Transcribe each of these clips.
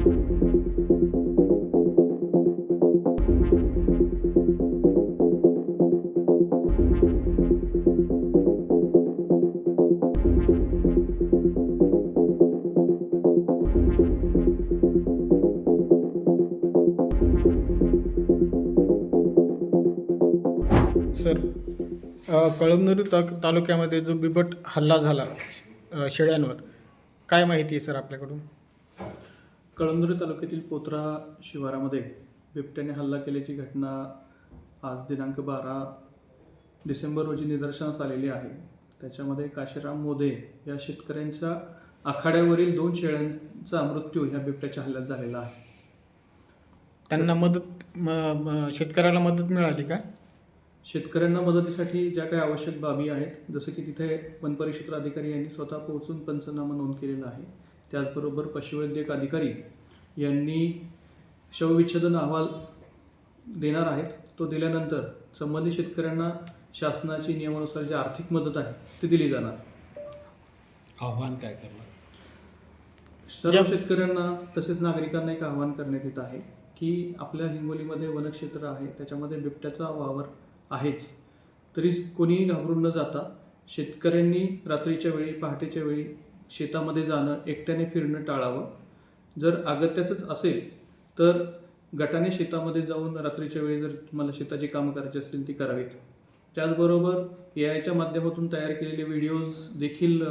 Sir, Kalamnuri तालुक्यामध्ये जो बिबट हल्ला झाला शेळ्यांवर, काय माहिती आहे सर आपल्याकडून? कळमनुरी तालुक्यातील पोत्रा शिवारामध्ये बिबट्याने हल्ला केल्याची घटना आज दिनांक 12 डिसेंबर रोजी निदर्शनास आलेली आहे. त्याच्यामध्ये काशीराम मोदे या शेतकऱ्यांच्या आखाड्यावरील 2 शेळ्यांचा मृत्यू ह्या बिबट्याच्या हल्ल्यात झालेला आहे. त्यांना शेतकऱ्याला मदत मिळाली का? शेतकऱ्यांना मदतीसाठी ज्या काही आवश्यक बाबी आहेत, जसं की तिथे वनपरिक्षेत्र अधिकारी यांनी स्वतः पोहोचून पंचनामा नोंद केलेला आहे. त्याचबरोबर पशुवैद्यक अधिकारी यांनी शवविच्छेदन अहवाल देणार आहेत. तो दिल्यानंतर संबंधित शेतकऱ्यांना शासनाची नियमानुसार जी आर्थिक मदत आहे ती दिली जाणार. आव्हान काय करणार? सर्व शेतकऱ्यांना तसेच नागरिकांना एक आवाहन करण्यात येत आहे की आपल्या हिंगोलीमध्ये वनक्षेत्र आहे, त्याच्यामध्ये बिबट्याचा वावर आहेच, तरी कोणीही घाबरून न जाता शेतकऱ्यांनी रात्रीच्या वेळी पहाटेच्या वेळी शेतामध्ये जाणं, एकट्याने फिरणं टाळावं. जर अगत्याचंच असेल तर गटाने शेतामध्ये जाऊन रात्रीच्या वेळी जर तुम्हाला शेताची कामं करायची असतील ती करावीत. त्याचबरोबर AIच्या माध्यमातून तयार केलेले व्हिडिओज देखील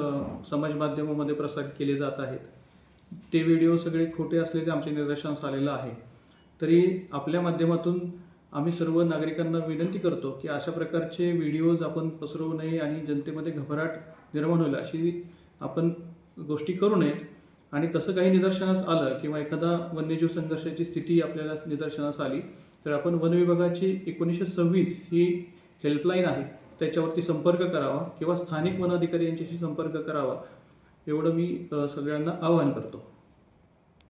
समाज माध्यमामध्ये प्रसारित केले जात आहेत. ते व्हिडिओ सगळे खोटे असल्याचे आमच्या निदर्शनास आलेलं आहे. तरी आपल्या माध्यमातून आम्ही सर्व नागरिकांना विनंती करतो की अशा प्रकारचे व्हिडिओज आपण पसरवू नये आणि जनतेमध्ये घबराट निर्माण होईल अशी आपण गोष्टी करू नयेत. आणि तसं काही निदर्शनास आलं किंवा एखादा वन्यजीव संघर्षाची स्थिती आपल्याला निदर्शनास आली तर आपण वन विभागाची 1926 ही हेल्पलाईन आहे त्याच्यावरती संपर्क करावा किंवा स्थानिक वन अधिकारी यांच्याशी संपर्क करावा, एवढं मी सगळ्यांना आवाहन करतो.